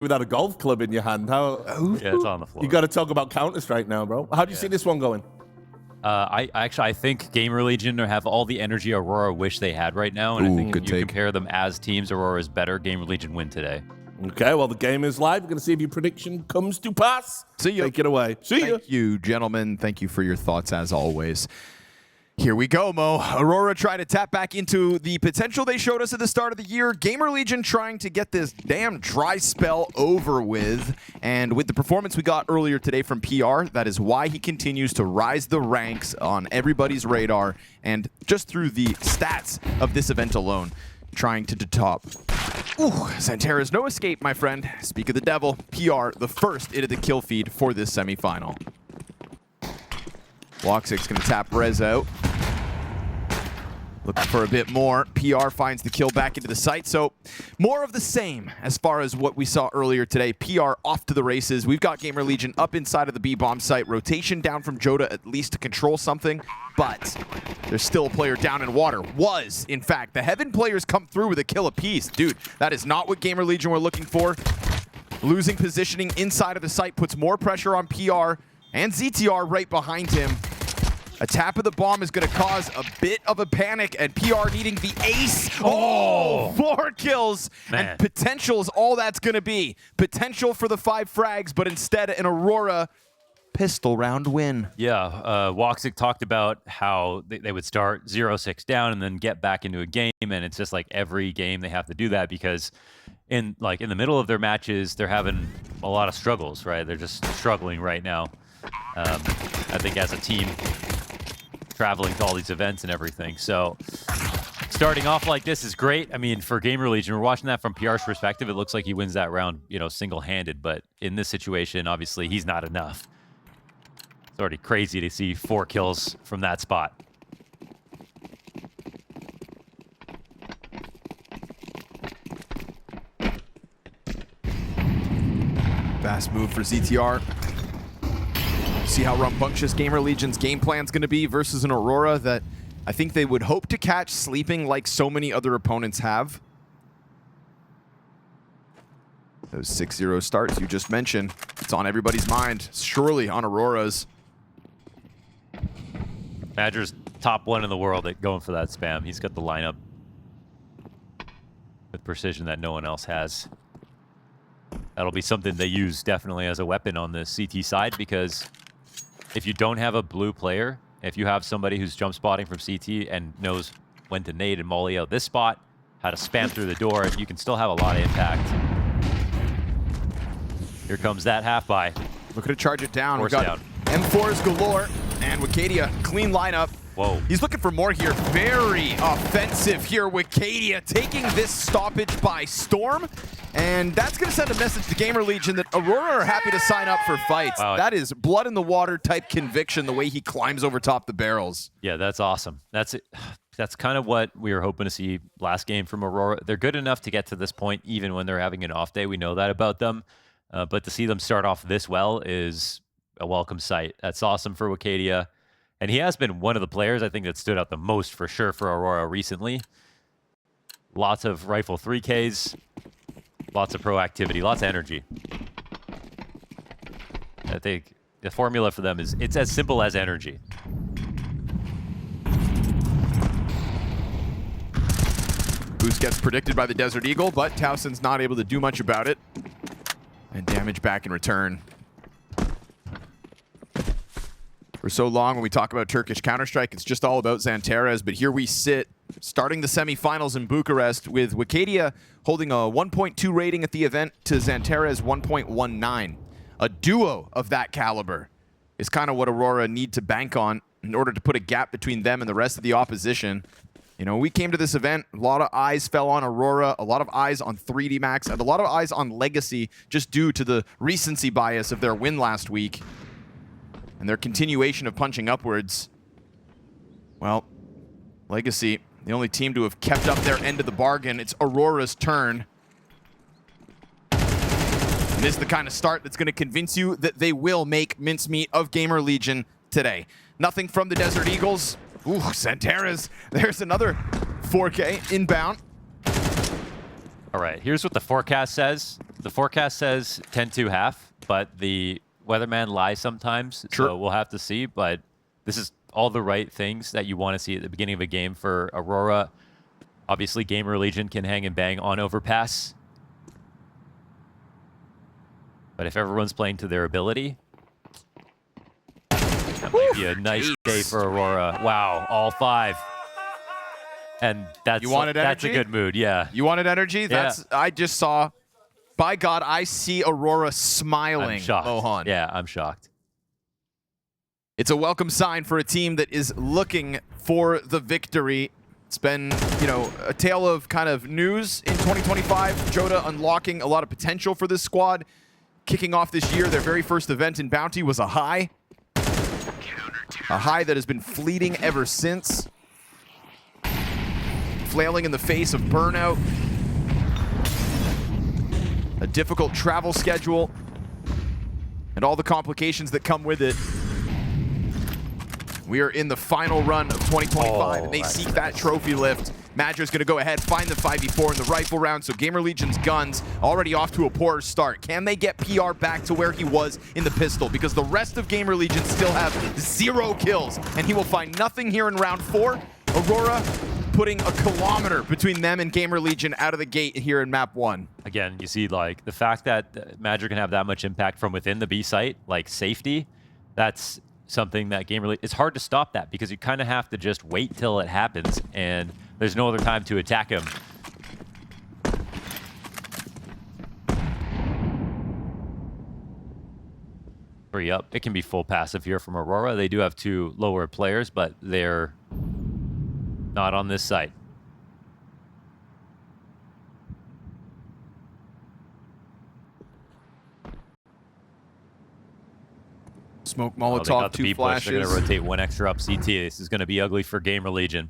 without a golf club in your hand. How? Yeah, it's on the floor. You got to talk about Counter-Strike now, bro. How do you see this one going? I think GamerLegion have all the energy Aurora wish they had right now, and I think if you compare them as teams, Aurora is better. GamerLegion win today. Okay, well, the game is live. We're going to see if your prediction comes to pass. See you. Take it away. See you. Thank you, gentlemen. Thank you for your thoughts, as always. Here we go, Mo. Aurora trying to tap back into the potential they showed us at the start of the year. GamerLegion trying to get this damn dry spell over with. And with the performance we got earlier today from PR, that is why he continues to rise the ranks on everybody's radar. And just through the stats of this event alone, trying to top. Ooh, Xantera's no escape, my friend. Speak of the devil, PR, the first into the kill feed for this semifinal. Woxic's gonna tap Rez out. Looking for a bit more. PR finds the kill back into the site. So more of the same as far as what we saw earlier today. PR off to the races. We've got GamerLegion up inside of the B-bomb site. Rotation down from Joda at least to control something. But there's still a player down in water. Was, in fact. The Heaven players come through with a kill apiece. Dude, that is not what GamerLegion were looking for. Losing positioning inside of the site puts more pressure on PR and ZTR right behind him. A tap of the bomb is going to cause a bit of a panic, and PR needing the ace. Oh, 4 kills. Man. And potential is all that's going to be. Potential for the 5 frags, but instead an Aurora pistol round win. Yeah, Woxic talked about how they would start 0-6 down and then get back into a game, and it's just like every game they have to do that because in the middle of their matches, they're having a lot of struggles, right? They're just struggling right now. I think as a team, traveling to all these events and everything. So starting off like this is great. I mean, for GamerLegion, we're watching that from PR's perspective. It looks like he wins that round, you know, single-handed. But in this situation, obviously, he's not enough. It's already crazy to see 4 kills from that spot. Fast move for ZTR. See how rambunctious GamerLegion's game plan's going to be versus an Aurora that I think they would hope to catch sleeping like so many other opponents have. Those 6-0 starts you just mentioned, it's on everybody's mind, surely on Aurora's. Badger's top 1 in the world at going for that spam. He's got the lineup with precision that no one else has. That'll be something they use definitely as a weapon on the CT side, because if you don't have a blue player, if you have somebody who's jump spotting from CT and knows when to nade and molly out this spot, how to spam through the door, you can still have a lot of impact. Here comes that half by. Looking to charge it down. Force We've got down. M4s galore, and Wicadia, clean lineup. Whoa. He's looking for more here. Very offensive here. Wicadia taking this stoppage by storm. And that's going to send a message to GamerLegion that Aurora are happy to sign up for fights. Wow. That is blood in the water type conviction, the way he climbs over top the barrels. Yeah, that's awesome. That's it. That's kind of what we were hoping to see last game from Aurora. They're good enough to get to this point, even when they're having an off day. We know that about them. But to see them start off this well is a welcome sight. That's awesome for Wicadia. And he has been one of the players, I think, that stood out the most for sure for Aurora recently. Lots of rifle 3Ks, lots of proactivity, lots of energy. I think the formula for them is, it's as simple as energy. Boost gets predicted by the Desert Eagle, but Towson's not able to do much about it. And damage back in return. For so long, when we talk about Turkish Counter-Strike, it's just all about Xanteras, but here we sit, starting the semifinals in Bucharest with Wicadia holding a 1.2 rating at the event to Xanteras 1.19. A duo of that caliber is kind of what Aurora need to bank on in order to put a gap between them and the rest of the opposition. You know, we came to this event, a lot of eyes fell on Aurora, a lot of eyes on 3D Max, and a lot of eyes on Legacy just due to the recency bias of their win last week. And their continuation of punching upwards. Well, Legacy, the only team to have kept up their end of the bargain. It's Aurora's turn. And this is the kind of start that's going to convince you that they will make mincemeat of GamerLegion today. Nothing from the Desert Eagles. Ooh, Xanteras. There's another 4K inbound. All right, here's what the forecast says. The forecast says 10-2 half, but the weatherman lies sometimes, Sure. so we'll have to see. But this is all the right things that you want to see at the beginning of a game for Aurora. Obviously, GamerLegion can hang and bang on Overpass. But if everyone's playing to their ability, that might be a nice day for Aurora. Wow, all 5. And that's a good mood, yeah. You wanted energy? That's I just saw. By God, I see Aurora smiling. I'm shocked. Mohan. Yeah, I'm shocked. It's a welcome sign for a team that is looking for the victory. It's been, you know, a tale of kind of news in 2025. Joda unlocking a lot of potential for this squad. Kicking off this year, their very first event in Bounty was a high. A high that has been fleeting ever since. Flailing in the face of burnout. A difficult travel schedule. And all the complications that come with it. We are in the final run of 2025, and they seek that trophy lift. Madger's going to go ahead, find the 5v4 in the rifle round, so GamerLegion's guns already off to a poor start. Can they get PR back to where he was in the pistol? Because the rest of GamerLegion still have 0 kills, and he will find nothing here in round 4. Aurora putting a kilometer between them and GamerLegion out of the gate here in map 1. Again, you see, like, the fact that Madger can have that much impact from within the B site, like safety, that's something that GamerLegion, it's hard to stop that because you kind of have to just wait till it happens, and there's no other time to attack him. Hurry up. It can be full passive here from Aurora. They do have 2 lower players, but they're not on this site. Smoke They Molotov, got the 2 B push. They're going flashes. to rotate 1 extra up CT. This is going to be ugly for GamerLegion.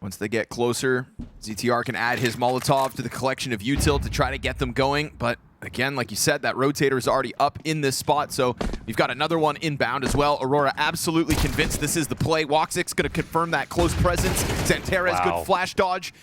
Once they get closer, ZTR can add his Molotov to the collection of util to try to get them going. But again, like you said, that rotator is already up in this spot, so we've got another one inbound as well. Aurora absolutely convinced this is the play. Woxic's going to confirm that close presence. Xanterra's good flash dodge.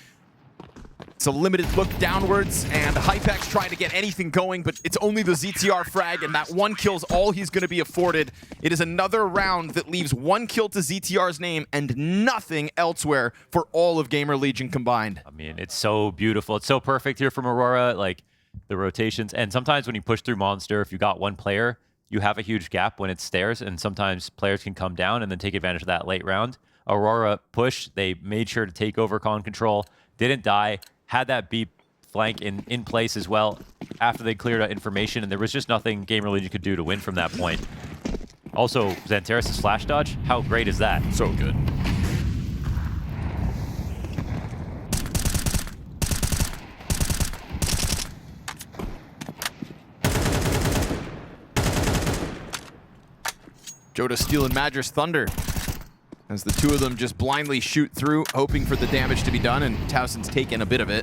It's a limited look downwards, and Hypex trying to get anything going, but it's only the ZTR frag, and that 1 kill's all he's going to be afforded. It is another round that leaves 1 kill to ZTR's name and nothing elsewhere for all of GamerLegion combined. I mean, it's so beautiful. It's so perfect here from Aurora, like the rotations. And sometimes when you push through Monster, if you got 1 player, you have a huge gap when it's stairs, and sometimes players can come down and then take advantage of that late round. Aurora push, they made sure to take over con control, didn't die, had that B flank in place as well after they cleared out information, and there was just nothing GamerLegion could do to win from that point. Also, Xanterra's flash dodge, how great is that? So good. Joda stealing Madger's Thunder as the 2 of them just blindly shoot through, hoping for the damage to be done, and Towson's taken a bit of it.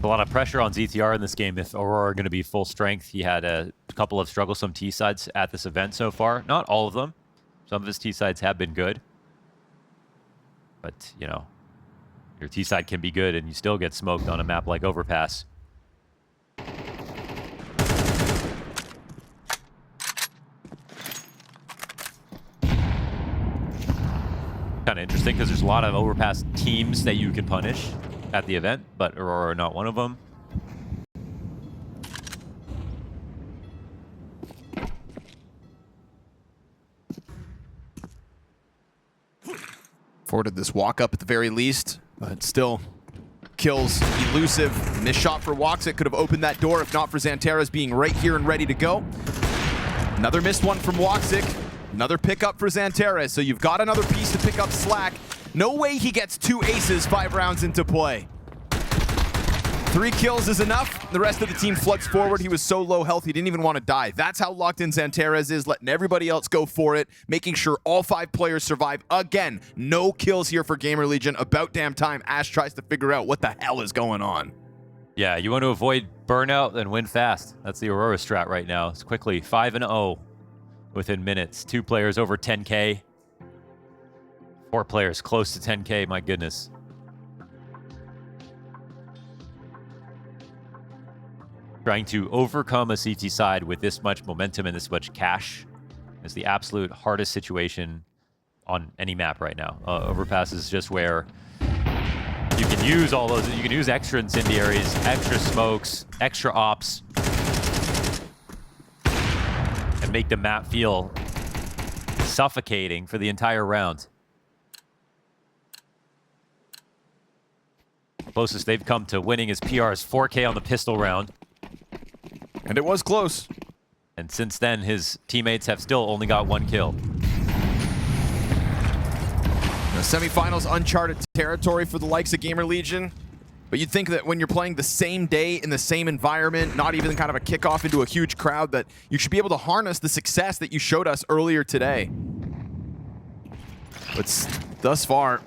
A lot of pressure on ZTR in this game if Aurora are going to be full strength. He had a couple of strugglesome T-sides at this event so far. Not all of them. Some of his T-sides have been good. But, you know, your T-side can be good and you still get smoked on a map like Overpass. Kind of interesting because there's a lot of Overpass teams that you can punish at the event, but Aurora are not one of them. Afforded this walk up at the very least, but still kills elusive. Missed shot for Woxic could have opened that door if not for Xanterra's being right here and ready to go. Another missed one from Woxic. Another pickup for Xanterra, so you've got another piece to pick up slack. No way he gets 2 aces 5 rounds into play. 3 kills is enough. The rest of the team floods forward. He was so low health, he didn't even want to die. That's how locked in Xanterra is, letting everybody else go for it, making sure all 5 players survive. Again, no kills here for GamerLegion. About damn time Ash tries to figure out what the hell is going on. Yeah, you want to avoid burnout, then win fast. That's the Aurora strat right now. It's quickly 5-0 within minutes. 2 players over 10K. 4 players close to 10K, my goodness. Trying to overcome a CT side with this much momentum and this much cash is the absolute hardest situation on any map right now. Overpass is just where you can use all those. You can use extra incendiaries, extra smokes, extra ops, and make the map feel suffocating for the entire round. Closest they've come to winning is PR's 4K on the pistol round. And it was close. And since then, his teammates have still only got 1 kill. The semifinals, uncharted territory for the likes of GamerLegion. But you'd think that when you're playing the same day in the same environment, not even kind of a kickoff into a huge crowd, that you should be able to harness the success that you showed us earlier today. But thus far,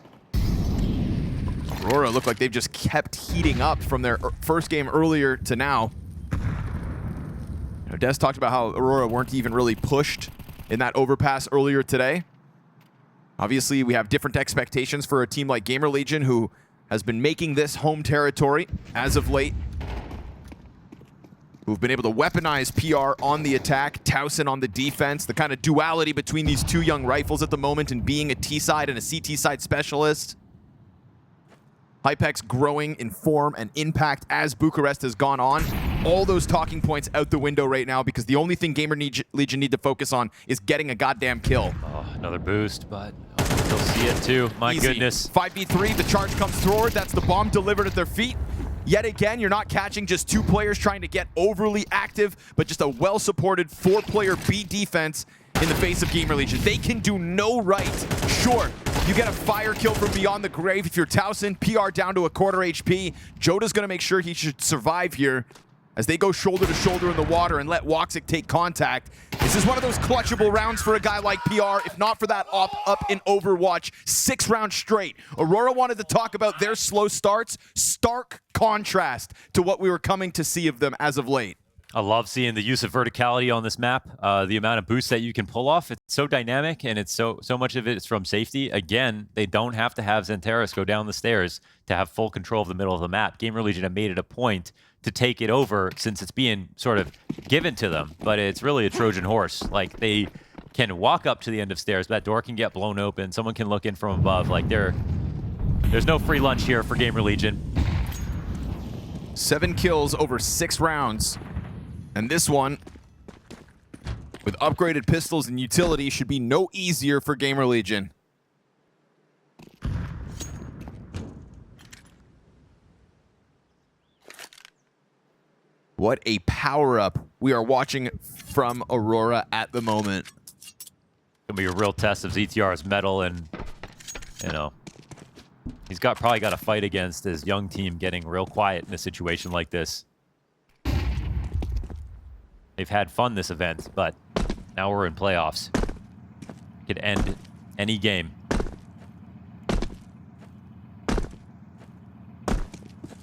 Aurora look like they've just kept heating up from their first game earlier to now. Des talked about how Aurora weren't even really pushed in that overpass earlier today. Obviously, we have different expectations for a team like GamerLegion, who has been making this home territory as of late, who've been able to weaponize PR on the attack, Towson on the defense, the kind of duality between these two young rifles at the moment and being a T-side and a CT-side specialist. Hypex growing in form and impact as Bucharest has gone on. All those talking points out the window right now because the only thing GamerLegion need to focus on is getting a goddamn kill. Oh, another boost, but they'll see it too. My Easy. goodness. 5v3, the charge comes forward. That's the bomb delivered at their feet. Yet again, you're not catching just 2 players trying to get overly active, but just a well-supported 4-player B defense in the face of GamerLegion. They can do no right. Sure, you get a fire kill from beyond the grave if you're Towson. PR down to a quarter HP. Joda's going to make sure he should survive here as they go shoulder to shoulder in the water and let Woxic take contact. This is one of those clutchable rounds for a guy like PR, if not for that up in Overwatch 6 rounds straight. Aurora wanted to talk about their slow starts. Stark contrast to what we were coming to see of them as of late. I love seeing the use of verticality on this map. The amount of boosts that you can pull off, it's so dynamic, and it's so much of it is from safety. Again, they don't have to have Xantares go down the stairs to have full control of the middle of the map. GamerLegion have made it a point to take it over since it's being sort of given to them, but it's really a Trojan horse. Like, they can walk up to the end of stairs, that door can get blown open, someone can look in from above. Like, there's no free lunch here for GamerLegion. 7 kills over 6 rounds. And this one, with upgraded pistols and utility, should be no easier for GamerLegion. What a power-up we are watching from Aurora at the moment. Gonna be a real test of ZTR's mettle, and, you know, he's probably got to fight against his young team getting real quiet in a situation like this. They've had fun this event, but now we're in playoffs. Could end any game.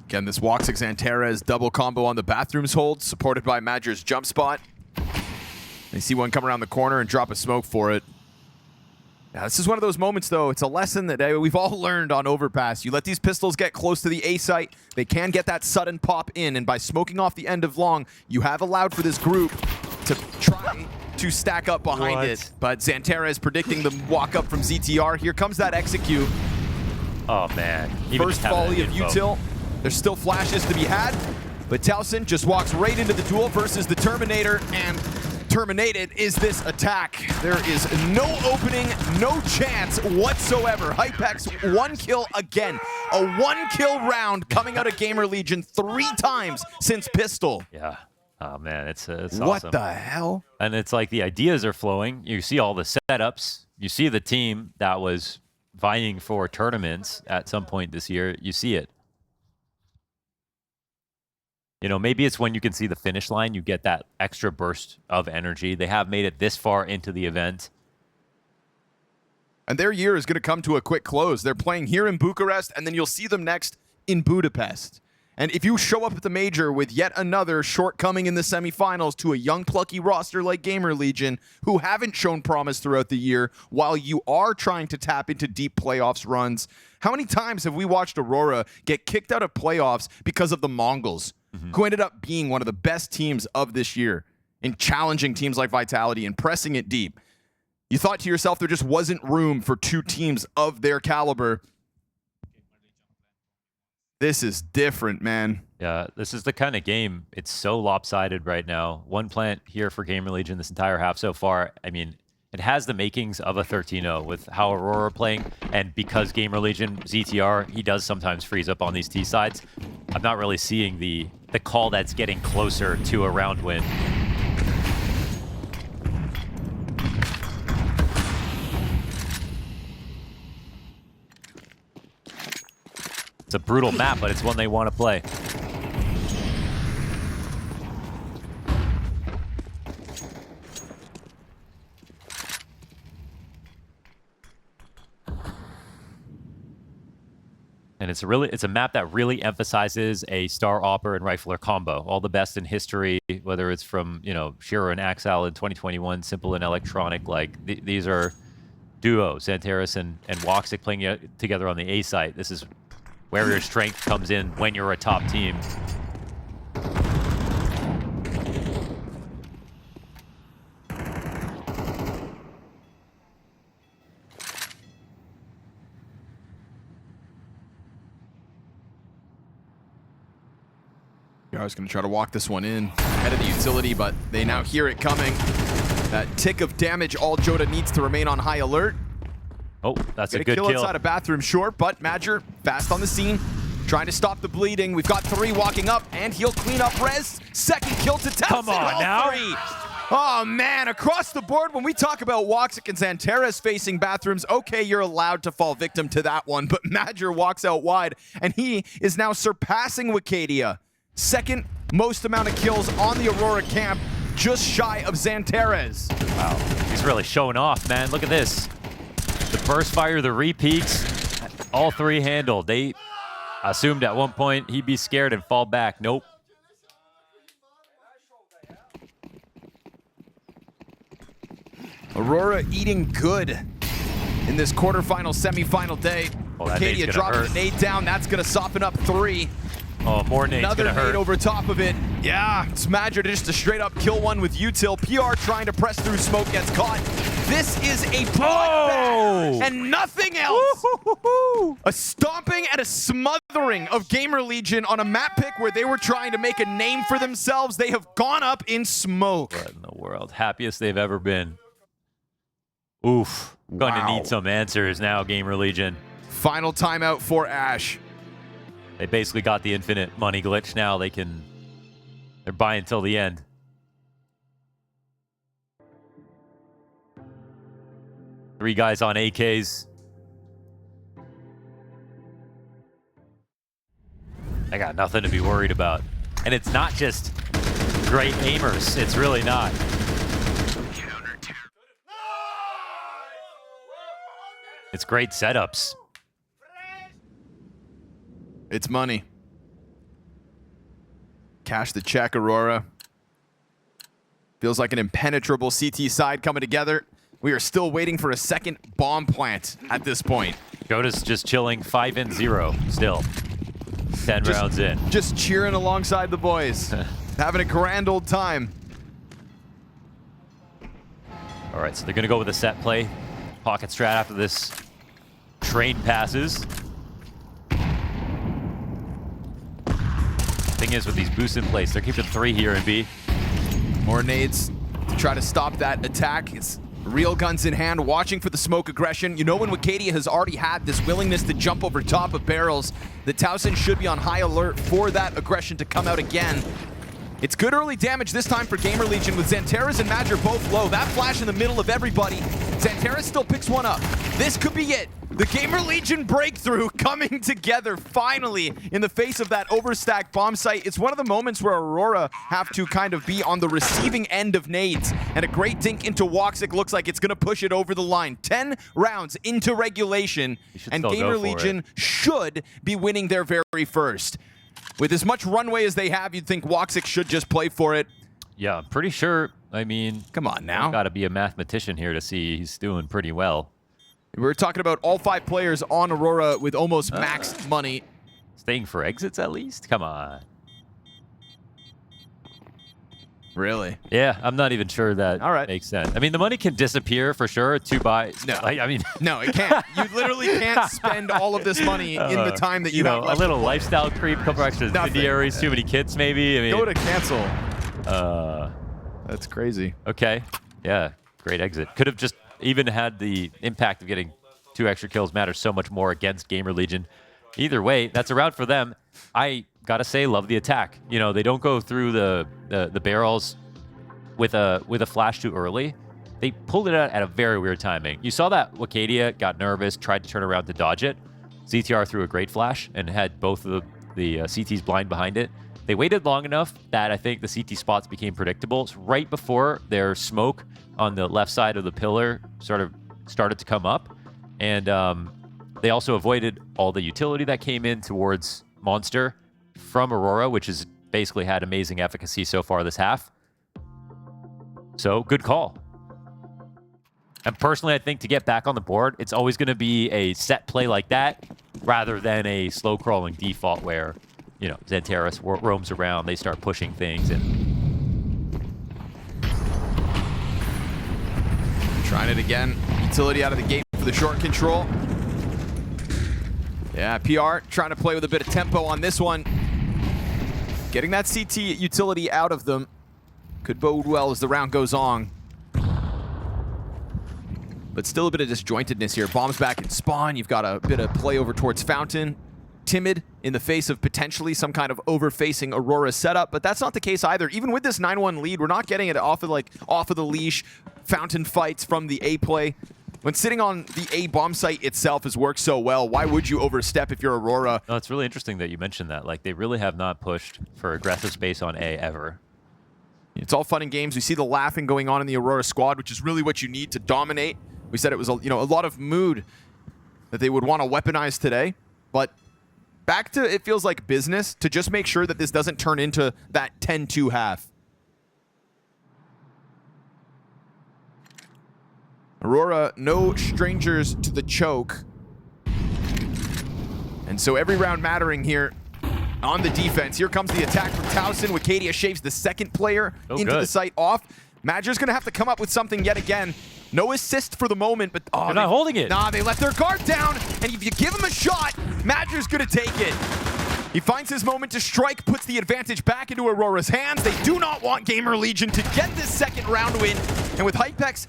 Again, this Woxic Xantares double combo on the bathrooms hold, supported by Madger's jump spot. They see one come around the corner and drop a smoke for it. Yeah, this is one of those moments, though. It's a lesson that we've all learned on Overpass. You let these pistols get close to the A site, they can get that sudden pop in, and by smoking off the end of long, you have allowed for this group to try to stack up behind it. But Xantares predicting the walk up from ZTR. Here comes that execute. Oh, man. First volley of util. There's still flashes to be had, but Towson just walks right into the duel versus the Terminator, and terminated is this attack. There is no opening, no chance whatsoever. Hypex, 1 kill again. A 1-kill round coming out of GamerLegion 3 times since Pistol. Yeah. Oh, man, it's what awesome. The hell? And it's like the ideas are flowing. You see all the setups. You see the team that was vying for tournaments at some point this year. You see it. You know, maybe it's when you can see the finish line, you get that extra burst of energy. They have made it this far into the event. And their year is going to come to a quick close. They're playing here in Bucharest, and then you'll see them next in Budapest. And if you show up at the major with yet another shortcoming in the semifinals to a young, plucky roster like GamerLegion, who haven't shown promise throughout the year, while you are trying to tap into deep playoffs runs, how many times have we watched Aurora get kicked out of playoffs because of the Mongols? who ended up being one of the best teams of this year in challenging teams like Vitality and pressing it deep. You thought to yourself there just wasn't room for two teams of their caliber. This is different, man. Yeah, this is the kind of game, it's so lopsided right now. One plant here for GamerLegion this entire half so far. I mean, it has the makings of a 13-0 with how Aurora are playing, and because GamerLegion, ZTR, he does sometimes freeze up on these T sides. I'm not really seeing the call that's getting closer to a round win. It's a brutal map, but it's one they want to play. And it's a map that really emphasizes a Star Opera and Rifler combo. All the best in history, whether it's from, you know, Shiro and Axel in 2021, Simple and Electronic. Like, these are duos, Xantares and Woxic playing together on the A site. This is where your strength comes in when you're a top team. I was going to try to walk this one in ahead of the utility, but they now hear it coming. That tick of damage, all Joda needs to remain on high alert. Oh, that's a good kill. Outside of bathroom short, but Madger fast on the scene, trying to stop the bleeding. We've got 3 walking up, and he'll clean up Rez. Second kill to Towson. Come on now. 3. Oh man, across the board, when we talk about Woxic and Xantares facing bathrooms, okay, you're allowed to fall victim to that one, but Madger walks out wide, and he is now surpassing Wicadia. Second most amount of kills on the Aurora camp, just shy of Xantares. Wow, he's really showing off, man. Look at this. The burst fire, the repeats, all 3 handled. They assumed at one point he'd be scared and fall back. Nope. Aurora eating good in this quarterfinal, semifinal day. Wicadia dropping the nade down. That's going to soften up 3. Oh, more nade's Another gonna hurt. nade over top of it. Yeah, it's Madger just a straight up kill one with util. PR trying to press through smoke, gets caught. This is a bloodbath and nothing else. A stomping and a smothering of GamerLegion on a map pick where they were trying to make a name for themselves. They have gone up in smoke. What in the world? Happiest they've ever been. Oof. Going to need some answers now, GamerLegion. Final timeout for Ash. They basically got the infinite money glitch now. They're buying till the end. Three guys on AKs. I got nothing to be worried about. And it's not just great aimers. It's really not. It's great setups. It's money. Cash the check, Aurora. Feels like an impenetrable CT side coming together. We are still waiting for a second bomb plant at this point. Joda's just chilling 5-0 still. 10 rounds in. Just cheering alongside the boys. Having a grand old time. All right, so they're going to go with a set play. Pocket strat after this train passes. Thing is, with these boosts in place, they're keeping 3 here in B. More nades to try to stop that attack. It's real guns in hand, watching for the smoke aggression. You know, when Wicadia has already had this willingness to jump over top of barrels, the Towson should be on high alert for that aggression to come out again. It's good early damage this time for GamerLegion with Xantares and Madger both low. That flash in the middle of everybody. Xantares still picks one up. This could be it. The GamerLegion breakthrough coming together finally in the face of that overstacked bomb site. It's one of the moments where Aurora have to kind of be on the receiving end of nades. And a great dink into Woxic looks like it's going to push it over the line. 10 rounds into regulation, and GamerLegion should be winning their very first. With as much runway as they have, you'd think Woxic should just play for it. Yeah, I'm pretty sure. I mean, come on now. Got to be a mathematician here to see he's doing pretty well. We're talking about all 5 players on Aurora with almost max money. Staying for exits at least? Come on. Really? Yeah, I'm not even sure that All right. makes sense. I mean, the money can disappear for sure to buy. No. I mean, No, it can't. You literally can't spend all of this money in the time that you have a left. little lifestyle creep, couple extra Nothing. incendiaries, too many kits, maybe. I mean, Go to cancel. uh, That's crazy. okay, yeah, great exit. Could have just even had the impact of getting 2 extra kills matter so much more against GamerLegion. Either way, that's a round for them. I gotta say, love the attack. You know, they don't go through the barrels with a flash too early. They pulled it out at a very weird timing. You saw that Wicadia got nervous, tried to turn around to dodge it. ZTR threw a great flash and had both of the CTs blind behind it. They waited long enough that I think the CT spots became predictable. It's right before their smoke on the left side of the pillar sort of started to come up. And they also avoided all the utility that came in towards Monster from Aurora, which has basically had amazing efficacy so far this half. So, good call. And personally, I think to get back on the board, it's always going to be a set play like that rather than a slow-crawling default where, you know, Xanteris roams around, they start pushing things. And Trying it again. Utility out of the gate for the short control. Yeah, PR trying to play with a bit of tempo on this one. Getting that CT utility out of them could bode well as the round goes on. But still a bit of disjointedness here. Bombs back in spawn. You've got a bit of play over towards Fountain. Timid in the face of potentially some kind of over-facing Aurora setup, but that's not the case either. Even with this 9-1 lead, we're not getting it off of the leash. Fountain fights from the A play. When sitting on the A bomb site itself has worked so well, why would you overstep if you're Aurora? no, it's really interesting that you mentioned that. Like, they really have not pushed for aggressive space on A ever. It's all fun and games. We see the laughing going on in the Aurora squad, which is really what you need to dominate. We said it was a lot of mood that they would want to weaponize today, but back to it feels like business to just make sure that this doesn't turn into that 10-2 half. Aurora, no strangers to the choke. And so every round mattering here on the defense. Here comes the attack from Towson. Wicadia shaves the second player into the site off. Madger's going to have to come up with something yet again. No assist for the moment, but they're not holding it. Nah, they let their guard down, and if you give him a shot, Madger's going to take it. He finds his moment to strike, puts the advantage back into Aurora's hands. They do not want GamerLegion to get this second round win. And with Hypex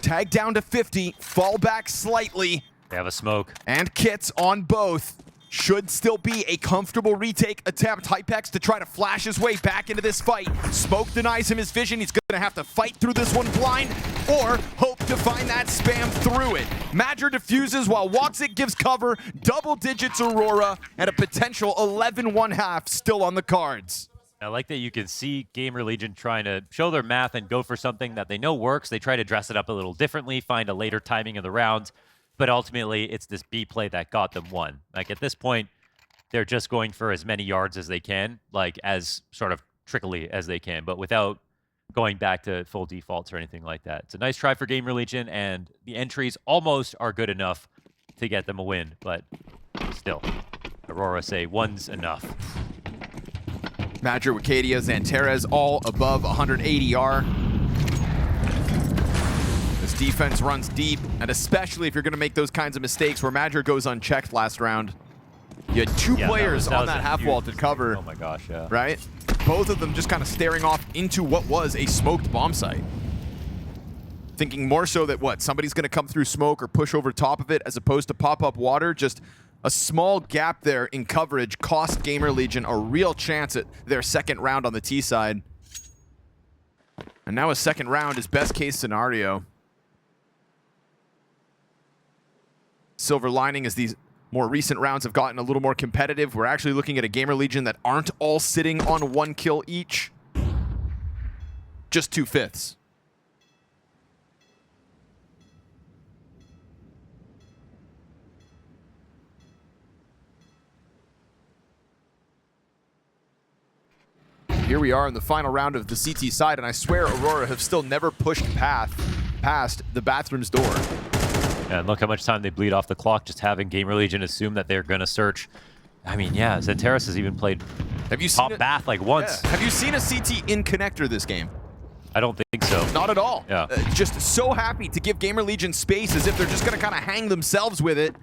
tagged down to 50, fall back slightly. They have a smoke. And kits on both. Should still be a comfortable retake attempt. Hypex to try to flash his way back into this fight. Smoke denies him his vision. He's going to have to fight through this one blind or hope to find that spam through it. Madger diffuses while Woxic gives cover. Double digits Aurora and a potential 11-1 half still on the cards. I like that you can see GamerLegion trying to show their math and go for something that they know works. They try to dress it up a little differently, find a later timing of the round. But ultimately, it's this B play that got them one. Like, at this point, they're just going for as many yards as they can, like, as sort of trickly as they can, but without going back to full defaults or anything like that. It's a nice try for GamerLegion, and the entries almost are good enough to get them a win, but still, Aurora say one's enough. Madger, Wicadia, Xanteris, all above 180 R. This defense runs deep, and especially if you're going to make those kinds of mistakes where Madger goes unchecked last round. You had two players on that half wall to cover. Oh my gosh, yeah. Right? Both of them just kind of staring off into what was a smoked bomb site. Thinking more so that somebody's going to come through smoke or push over top of it as opposed to pop up water. Just a small gap there in coverage cost GamerLegion a real chance at their second round on the T side. And now a second round is best case scenario. Silver lining is these more recent rounds have gotten a little more competitive. We're actually looking at a GamerLegion that aren't all sitting on 1 kill each. Just 2/5. Here we are in the final round of the CT side, and I swear Aurora have still never pushed past the bathroom's door. And look how much time they bleed off the clock, just having GamerLegion assume that they're going to search. I mean, yeah, Xanteris has even played top bath like once. Yeah. Have you seen a CT in connector this game? I don't think so. Not at all. Yeah. Just so happy to give GamerLegion space as if they're just going to kind of hang themselves with it.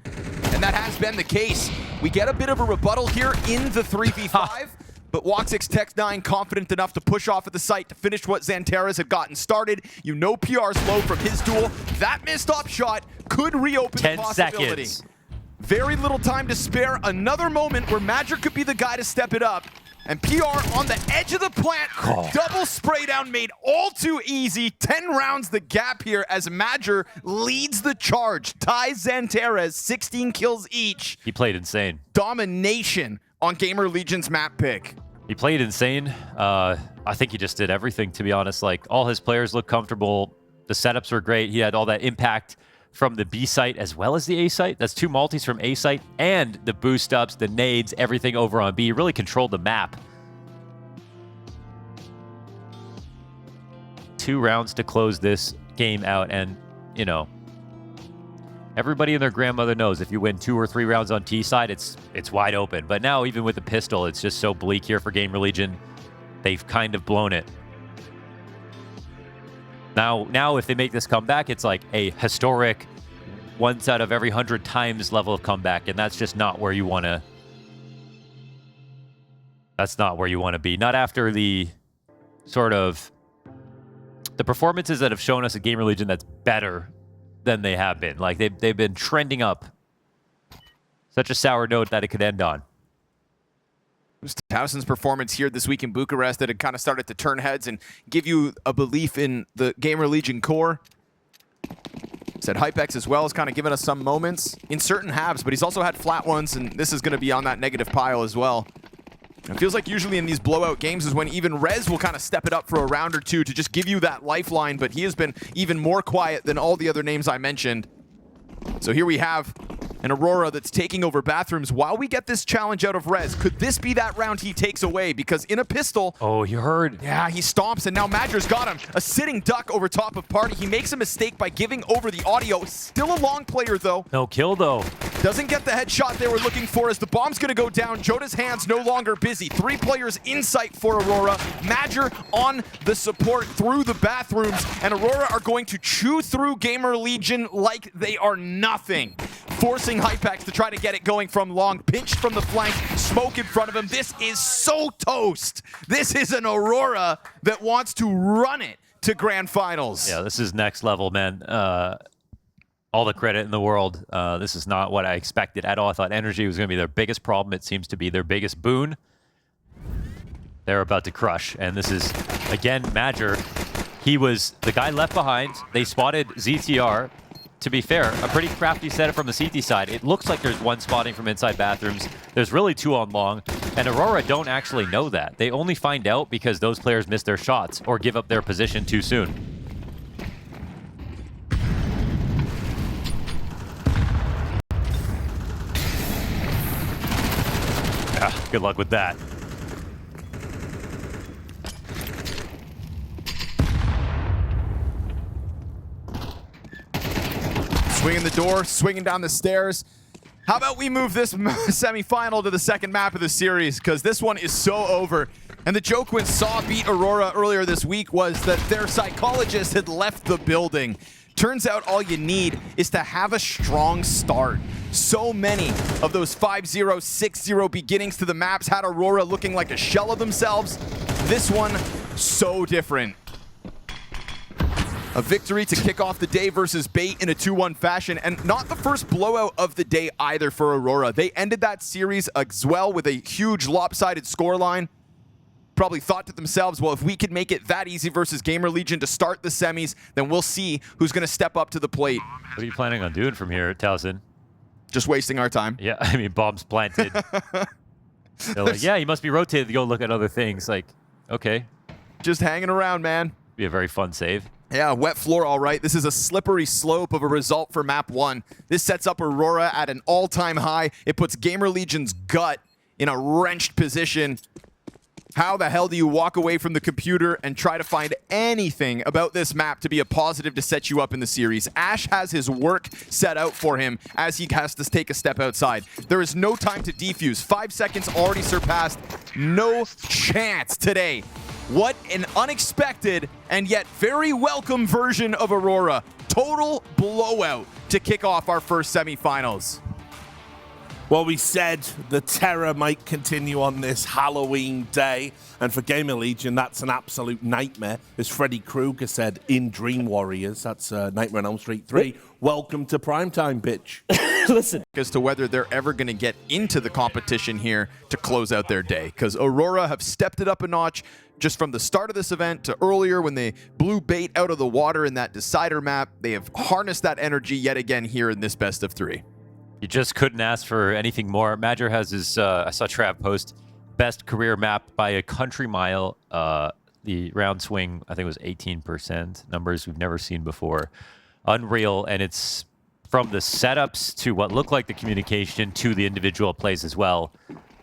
And that has been the case. We get a bit of a rebuttal here in the 3v5. But Woxic's Tech9 confident enough to push off at the site to finish what Xanteras had gotten started. You know PR's low from his duel. That missed op shot could reopen the possibility. 10 seconds. Very little time to spare. Another moment where Madger could be the guy to step it up. And PR on the edge of the plant. Double spray down made all too easy. 10 rounds the gap here as Madger leads the charge. Ties Xanteras, 16 kills each. He played insane. Domination on GamerLegion's map pick. He played insane. I think he just did everything, to be honest. Like, all his players looked comfortable. The setups were great. He had all that impact from the B site as well as the A site. That's 2 multis from A site and the boost ups, the nades, everything over on B. He really controlled the map. 2 rounds to close this game out, and, you know, everybody and their grandmother knows if you win 2 or 3 rounds on T side, it's wide open. But now, even with the pistol, it's just so bleak here for GamerLegion. They've kind of blown it. Now, if they make this comeback, it's like a historic once out of every 100 times level of comeback, and that's just not where you want to. That's not where you want to be. Not after the sort of the performances that have shown us a GamerLegion that's better than they have been. Like, they've been trending up. Such a sour note that it could end on. It was Towson's performance here this week in Bucharest that had kind of started to turn heads and give you a belief in the GamerLegion core. Said Hypex as well has kind of given us some moments in certain halves, but he's also had flat ones, and this is going to be on that negative pile as well. It feels like usually in these blowout games is when even Rez will kind of step it up for a round or two to just give you that lifeline, but he has been even more quiet than all the other names I mentioned. So here we have an Aurora that's taking over bathrooms while we get this challenge out of Rez. Could this be that round he takes away? Because in a pistol... Oh, you heard. Yeah, he stomps, and now Madger's got him. A sitting duck over top of Party. He makes a mistake by giving over the audio. Still a long player, though. No kill, though. Doesn't get the headshot they were looking for as the bomb's going to go down. Joda's hands no longer busy. 3 players in sight for Aurora. Madger on the support through the bathrooms, and Aurora are going to chew through GamerLegion like they are nothing. Forcing Hypex to try to get it going from long. Pinched from the flank, smoke in front of him. This is so toast. This is an Aurora that wants to run it to grand finals. Yeah, this is next level, man. All the credit in the world. This is not what I expected at all. I thought energy was going to be their biggest problem. It seems to be their biggest boon. They're about to crush. And this is, again, Madger. He was the guy left behind. They spotted ZTR. To be fair, a pretty crafty setup from the CT side. It looks like there's 1 spotting from inside bathrooms. There's really 2 on long. And Aurora don't actually know that. They only find out because those players miss their shots or give up their position too soon. Yeah, good luck with that. Swinging the door, swinging down the stairs. How about we move this semifinal to the second map of the series, because this one is so over. And the joke when Saw beat Aurora earlier this week was that their psychologist had left the building. Turns out all you need is to have a strong start. So many of those 5-0, 6-0 beginnings to the maps had Aurora looking like a shell of themselves. This one, so different. A victory to kick off the day versus Bait in a 2-1 fashion, and not the first blowout of the day either for Aurora. They ended that series as well with a huge lopsided scoreline. Probably thought to themselves, well, if we could make it that easy versus GamerLegion to start the semis, then we'll see who's going to step up to the plate. What are you planning on doing from here, Towson? Just wasting our time. Yeah, I mean, bombs planted. They're like, yeah, you must be rotated to go look at other things. Like, okay. Just hanging around, man. Be a very fun save. Yeah, wet floor, all right. This is a slippery slope of a result for map 1. This sets up Aurora at an all-time high. It puts GamerLegion's gut in a wrenched position. How the hell do you walk away from the computer and try to find anything about this map to be a positive to set you up in the series? Ash has his work set out for him as he has to take a step outside. There is no time to defuse. 5 seconds already surpassed. No chance today What an unexpected and yet very welcome version of Aurora. Total blowout to kick off our first semifinals. Well, we said the terror might continue on this Halloween day, and for GamerLegion, that's an absolute nightmare. As Freddy Krueger said in Dream Warriors, that's Nightmare on Elm Street 3. Welcome to primetime, bitch. Listen. As to whether they're ever going to get into the competition here to close out their day, because Aurora have stepped it up a notch just from the start of this event to earlier when they blew bait out of the water in that decider map. They have harnessed that energy yet again here in this best of 3. You just couldn't ask for anything more. MIBR has his, I saw Trav post, best career map by a country mile. The round swing, I think it was 18%. Numbers we've never seen before. Unreal, and it's from the setups to what looked like the communication to the individual plays as well.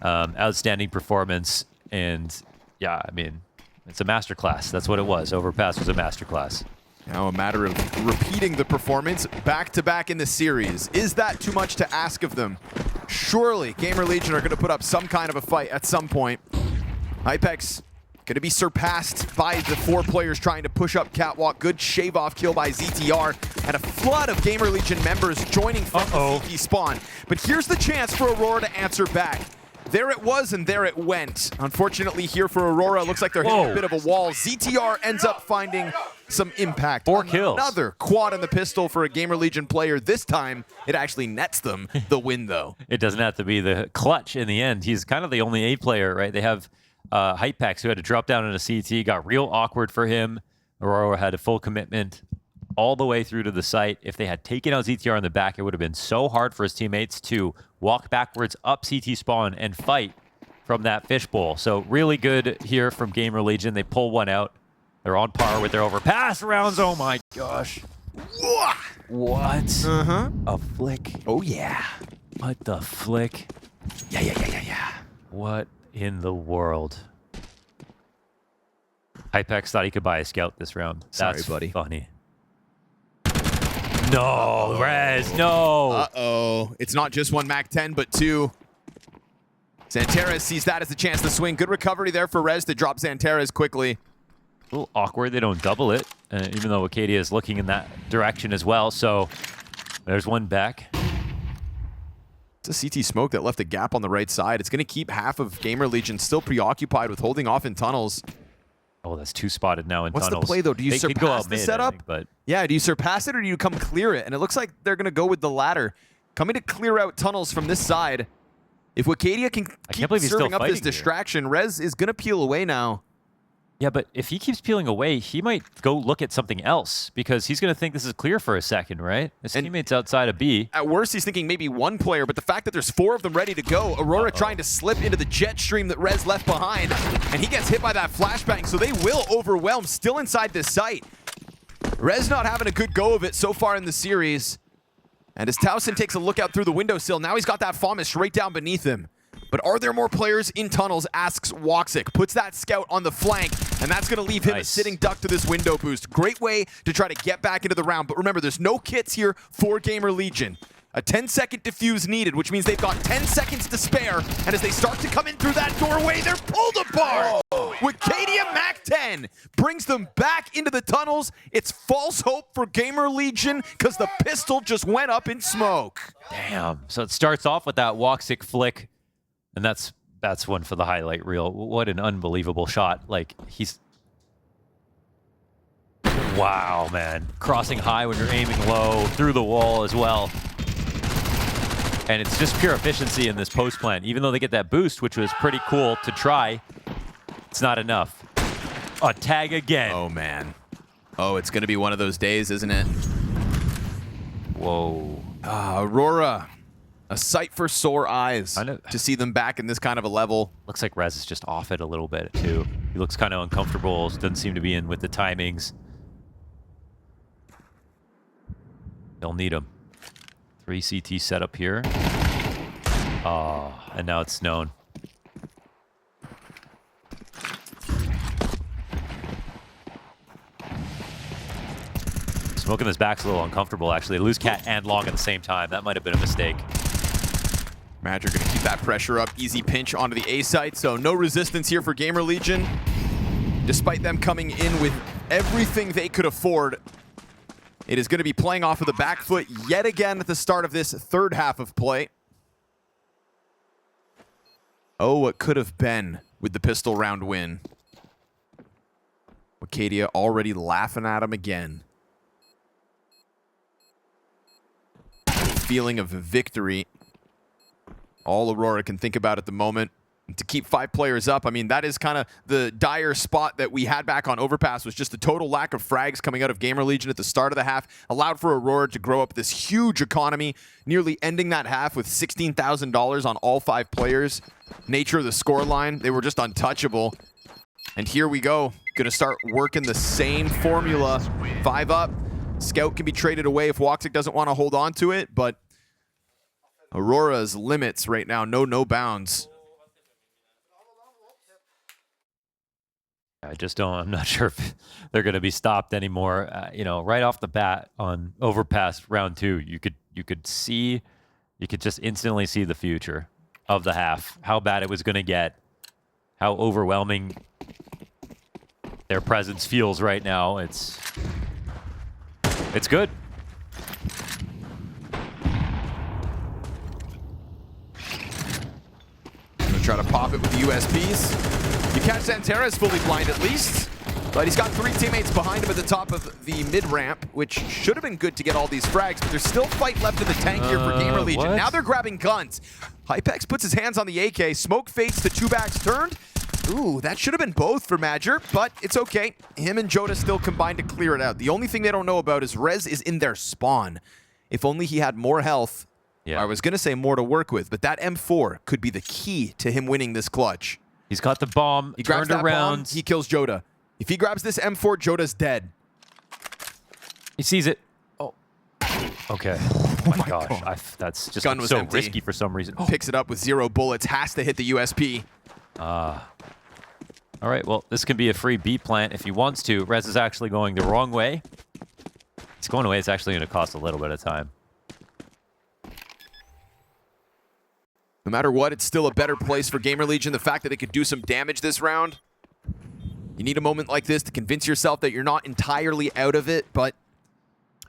Outstanding performance, and yeah, I mean, it's a masterclass. That's what it was. Overpass was a masterclass. Now a matter of repeating the performance back-to-back in the series. Is that too much to ask of them? Surely GamerLegion are going to put up some kind of a fight at some point. Hypex going to be surpassed by the 4 players trying to push up catwalk. Good shave-off kill by ZTR, and a flood of GamerLegion members joining from the CT spawn. But here's the chance for Aurora to answer back. There it was, and there it went. Unfortunately here for Aurora, looks like they're hitting a bit of a wall. ZTR ends up finding some impact. 4 kills. Another quad on the pistol for a GamerLegion player. This time, it actually nets them the win, though. It doesn't have to be the clutch in the end. He's kind of the only A player, right? They have Hypex, who had to drop down in a CT. Got real awkward for him. Aurora had a full commitment all the way through to the site. If they had taken out ZTR in the back, it would have been so hard for his teammates to walk backwards up CT spawn and fight from that fishbowl. So really good here from GamerLegion. They pull one out. They're on par with their overpass rounds. Oh my gosh. What? A flick. Oh, yeah. What the flick? Yeah. What in the world? Hypex thought he could buy a scout this round. Sorry, That's buddy. Funny. No, Rez, no. Uh-oh. It's not just one MAC-10, but 2. Xantares sees that as a chance to swing. Good recovery there for Rez to drop Xantares quickly. A little awkward. They don't double it, even though Acadia is looking in that direction as well. So there's one back. It's a CT smoke that left a gap on the right side. It's going to keep half of GamerLegion still preoccupied with holding off in tunnels. Oh, that's 2 spotted now in What's tunnels. the play, though? Do you They could go surpass out the mid, setup? I think, but Yeah, do you surpass it or do you come clear it? And it looks like they're going to go with the latter. Coming to clear out tunnels from this side. If Acadia can keep believe he's serving still up this fighting here. distraction, Rez is going to peel away now. yeah, but if he keeps peeling away, he might go look at something else because he's going to think this is clear for a second, right? His teammate's outside of B. At worst, he's thinking maybe 1 player, but the fact that there's 4 of them ready to go, Aurora trying to slip into the jet stream that Rez left behind, and he gets hit by that flashbang, so they will overwhelm still inside this site. Rez not having a good go of it so far in the series. And as Towson takes a look out through the windowsill, now he's got that FAMAS right down beneath him. But are there more players in tunnels, asks Woxic. Puts that scout on the flank, and that's going to leave him a sitting duck to this window boost. Great way to try to get back into the round. But remember, there's no kits here for GamerLegion. A 10-second defuse needed, which means they've got 10 seconds to spare. And as they start to come in through that doorway, they're pulled apart. Wicadia MAC-10 brings them back into the tunnels. It's false hope for GamerLegion because the pistol just went up in smoke. Damn. So it starts off with that Woxic flick, and that's one for the highlight reel. What an unbelievable shot. Like, he's... Wow, man. Crossing high when you're aiming low, through the wall as well. And it's just pure efficiency in this post plant. Even though they get that boost, which was pretty cool to try, it's not enough. A tag again. Oh, man. Oh, it's going to be one of those days, isn't it? Whoa. Aurora. A sight for sore eyes I know. to see them back in this kind of a level. Looks like Rez is just off it a little bit, too. He looks kind of uncomfortable. Doesn't seem to be in with the timings. They'll need him. 3 CT setup here. Oh, and now it's known. Smoking this back's a little uncomfortable, actually. They lose Cat and Long at the same time. That might have been a mistake. Magic going to keep that pressure up. Easy pinch onto the A site, so no resistance here for GamerLegion. despite them coming in with everything they could afford, it is going to be playing off of the back foot yet again at the start of this third half of play. Oh, what could have been with the pistol round win. Wicadia already laughing at him again. Feeling of victory. All Aurora can think about at the moment. To keep 5 players up, I mean, that is kind of the dire spot that we had back on Overpass, was just the total lack of frags coming out of GamerLegion at the start of the half, allowed for Aurora to grow up this huge economy, nearly ending that half with $16,000 on all 5 players. Nature of the scoreline, they were just untouchable. And here we go, gonna start working the same formula. 5 up, Scout can be traded away if Woxic doesn't want to hold on to it, but Aurora's limits right now, no bounds. I just don't. I'm not sure if they're going to be stopped anymore. You know, right off the bat on Overpass round 2, you could just instantly see the future of the half. How bad it was going to get. How overwhelming their presence feels right now. It's good. Gonna try to pop it with the USPs. You catch Xanterra's fully blind at least, but he's got 3 teammates behind him at the top of the mid-ramp, which should have been good to get all these frags, but there's still fight left in the tank here for GamerLegion. What? Now they're grabbing guns. Hypex puts his hands on the AK, smoke fades to 2 backs turned. Ooh, that should have been both for MIBR, but it's okay. Him and Joda still combined to clear it out. The only thing they don't know about is Rez is in their spawn. If only he had more health. Yeah. I was going to say more to work with, but that M4 could be the key to him winning this clutch. He's got the bomb. He grabs turned that around. bomb, he kills Joda. If he grabs this M4, Joda's dead. He sees it. Oh. Okay. Oh my gosh. God. That's just Gun was so empty. risky for some reason. Picks it up with 0 bullets, has to hit the USP. All right, well, this can be a free B plant if he wants to. Rez is actually going the wrong way. He's going away. It's actually going to cost a little bit of time. No matter what, it's still a better place for GamerLegion. The fact that they could do some damage this round. You need a moment like this to convince yourself that you're not entirely out of it, but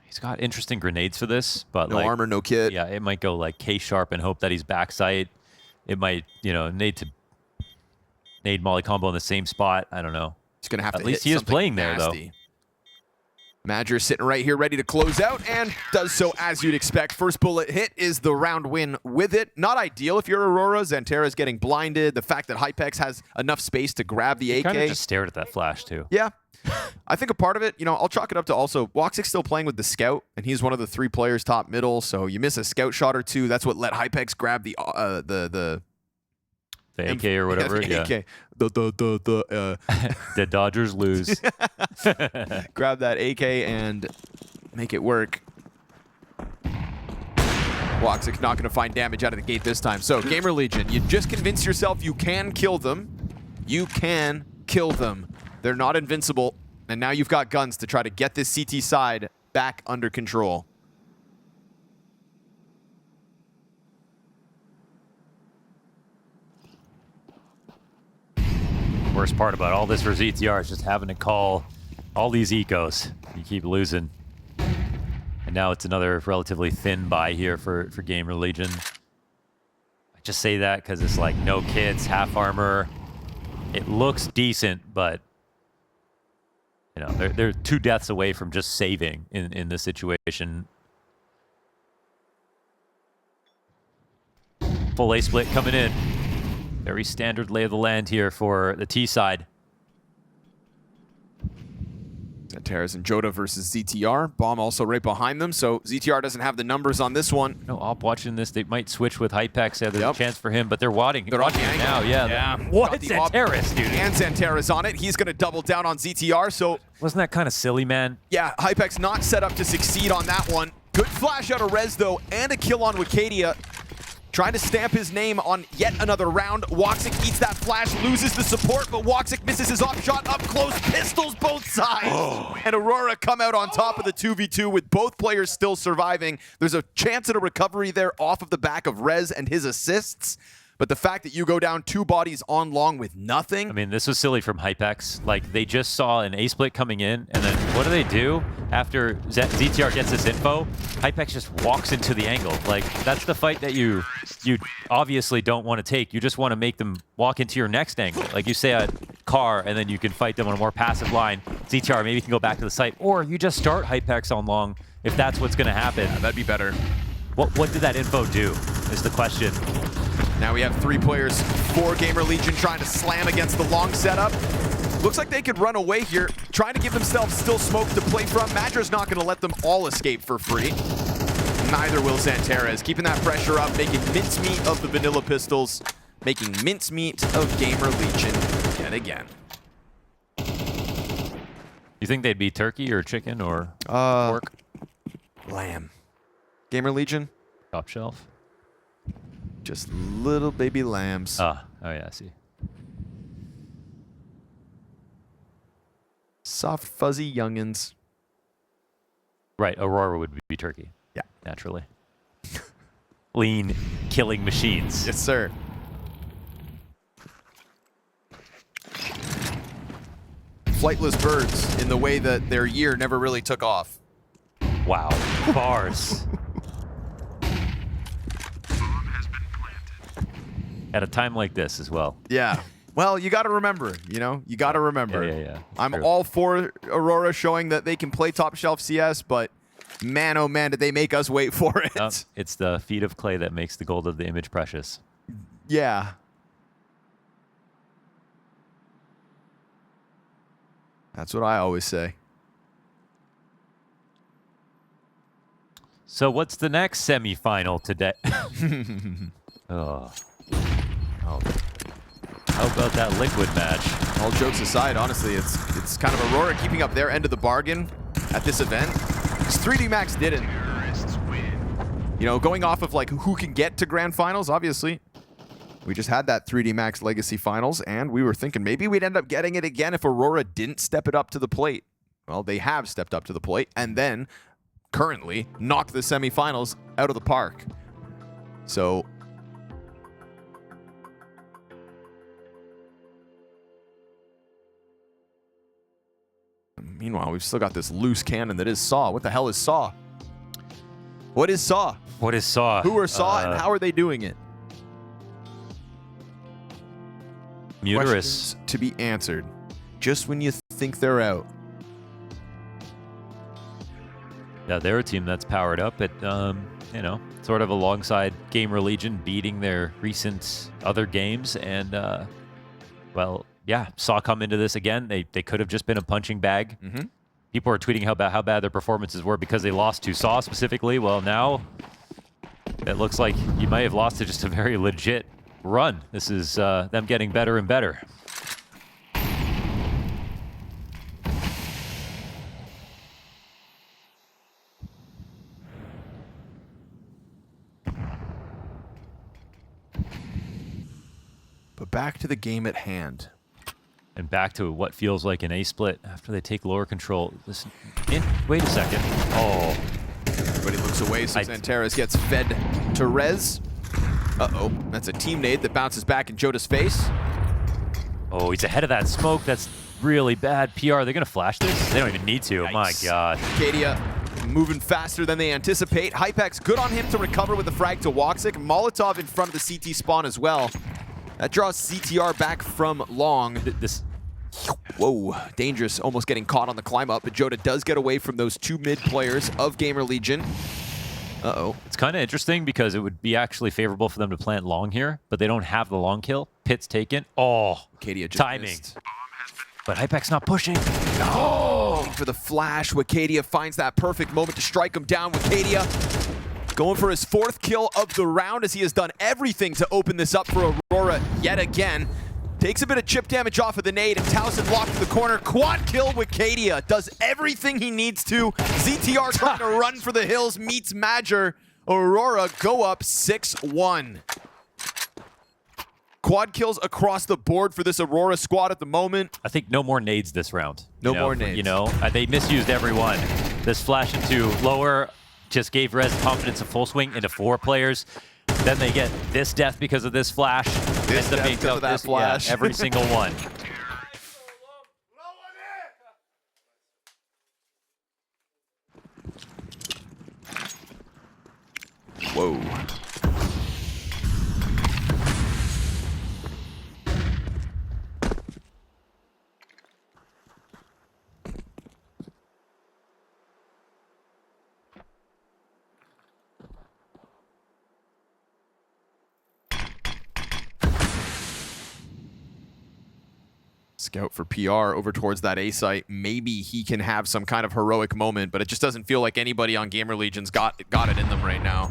He's got interesting grenades for this, but no like, armor, no kit. Yeah, it might go like K-sharp and hope that he's backside. It might, you know, nade molly combo in the same spot. I don't know. He's going to have to At least hit he is something playing there, though. nasty. MIBR sitting right here ready to close out and does so as you'd expect. First bullet hit is the round win with it. Not ideal if you're Aurora. Xanterra's getting blinded. The fact that Hypex has enough space to grab the AK. Kind of just stared at that flash, too. Yeah. I think a part of it, you know, I'll chalk it up to also Woxic's still playing with the Scout, and he's one of the 3 players top middle, so you miss a Scout shot or 2. That's what let Hypex grab the AK or whatever. Yeah, the AK. The Dodgers lose. Grab that AK and make it work. Woxic not going to find damage out of the gate this time. So, GamerLegion, you just convince yourself you can kill them. You can kill them. They're not invincible. And now you've got guns to try to get this CT side back under control. Worst part about all this for ZTR is just having to call all these ecos. You keep losing. And now it's another relatively thin buy here for GamerLegion. I just say that because it's like no kits, half armor. It looks decent, but you know, they're 2 deaths away from just saving in this situation. Full A split coming in. Very standard lay of the land here for the T side. Xanterra's and Joda versus ZTR. Bomb also right behind them, so ZTR doesn't have the numbers on this one. No, Op watching this, they might switch with Hypex. Yeah, there's a chance for him, but they're wadding. They're on the it angle. now, yeah. What? Xanterra's, dude. And Xanterra's on it. He's going to double down on ZTR, so... Wasn't that kind of silly, man? Yeah, Hypex not set up to succeed on that one. Good flash out of Rez, though, and a kill on Wicadia. Trying to stamp his name on yet another round. Woxic eats that flash, loses the support, but Woxic misses his op shot up close. Pistols both sides. And Aurora come out on top of the 2v2 with both players still surviving. There's a chance at a recovery there off of the back of Rez and his assists. But the fact that you go down 2 bodies on long with nothing. I mean, this was silly from Hypex. Like, they just saw an A-split coming in, and then what do? After ZTR gets this info, Hypex just walks into the angle. Like, that's the fight that you obviously don't want to take. You just want to make them walk into your next angle. Like, you say a car, and then you can fight them on a more passive line. ZTR maybe can go back to the site, or you just start Hypex on long if that's what's going to happen. Yeah, that'd be better. What did that info do is the question. Now we have 3 players for GamerLegion trying to slam against the long setup. Looks like they could run away here, trying to give themselves still smoke to play from. Madger's not going to let them all escape for free. Neither will Xantares. Keeping that pressure up, making mincemeat of the vanilla pistols, making mincemeat of GamerLegion yet again. You think they'd be turkey or chicken or pork? Lamb. GamerLegion? Top shelf? Just little baby lambs. Oh yeah, I see. Soft, fuzzy youngins. Right, Aurora would be turkey. Yeah. Naturally. Lean killing machines. Yes, sir. Flightless birds in the way that their year never really took off. Wow. Bars. At a time like this as well. Yeah. Well, you got to remember, you know, you got to remember. Yeah. I'm all for Aurora showing that they can play top shelf CS, but man, oh man, did they make us wait for it. It's the feet of clay that makes the gold of the image precious. Yeah. That's what I always say. So what's the next semifinal today? Oh. How about that liquid match? All jokes aside, honestly, it's kind of Aurora keeping up their end of the bargain at this event. Because 3D Max didn't. You know, going off of like who can get to grand finals, obviously. We just had that 3D Max Legacy Finals, and we were thinking maybe we'd end up getting it again if Aurora didn't step it up to the plate. Well, they have stepped up to the plate, and then currently knocked the semifinals out of the park. So meanwhile, we've still got this loose cannon that is Saw. What the hell is Saw? What is Saw? What is Saw? Who are Saw and how are they doing it? Bucharest. Questions to be answered just when you think they're out. Yeah, they're a team that's powered up at, you know, sort of alongside GamerLegion, beating their recent other games. And, well, yeah, Saw come into this again. They could have just been a punching bag. Mm-hmm. People are tweeting how bad their performances were because they lost to Saw specifically. Well, now it looks like you might have lost to just a very legit run. This is them getting better and better. But back to the game at hand. And back to what feels like an A-split after they take lower control. Listen, wait a second. Oh. Everybody looks away, so Xantares gets fed to Rez. Uh-oh, that's a team nade that bounces back in Joda's face. Oh, he's ahead of that smoke. That's really bad. PR, they're going to flash this? They don't even need to. Yikes. My God. Cadia moving faster than they anticipate. Hypex good on him to recover with the frag to Woxic. Molotov in front of the CT spawn as well. That draws CTR back from long. Whoa, dangerous, almost getting caught on the climb up, but Joda does get away from those 2 mid players of GamerLegion. Uh-oh. It's kind of interesting because it would be actually favorable for them to plant long here, but they don't have the long kill. Pit's taken. Oh, Cadia just timing. missed. But Hypex not pushing. No! For the flash, Wacadia finds that perfect moment to strike him down. Wacadia going for his 4th kill of the round as he has done everything to open this up for Aurora yet again. Takes a bit of chip damage off of the nade, and Towson locked in the corner. Quad kill with Cadia. Does everything he needs to. ZTR trying to run for the hills, meets Madger. Aurora go up 6-1. Quad kills across the board for this Aurora squad at the moment. I think no more nades this round. No more nades. You know, they misused every one. This flash into lower just gave Rez confidence of full swing into 4 players. Then they get this death because of this flash. This death because of that flash. Yeah, every single one. Whoa. Scout for PR over towards that A site. Maybe he can have some kind of heroic moment, but it just doesn't feel like anybody on GamerLegion's got it in them right now.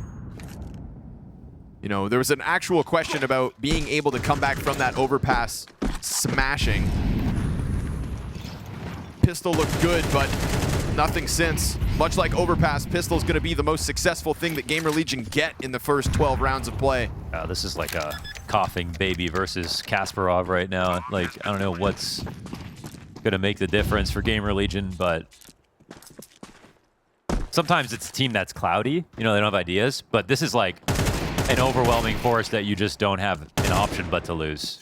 You know, there was an actual question about being able to come back from that overpass smashing. Pistol looked good, but nothing since. Much like overpass, Pistol's going to be the most successful thing that GamerLegion get in the first 12 rounds of play. This is like a coughing baby versus Kasparov right now. Like, I don't know what's going to make the difference for GamerLegion, but sometimes it's a team that's cloudy. You know, they don't have ideas, but this is like an overwhelming force that you just don't have an option but to lose.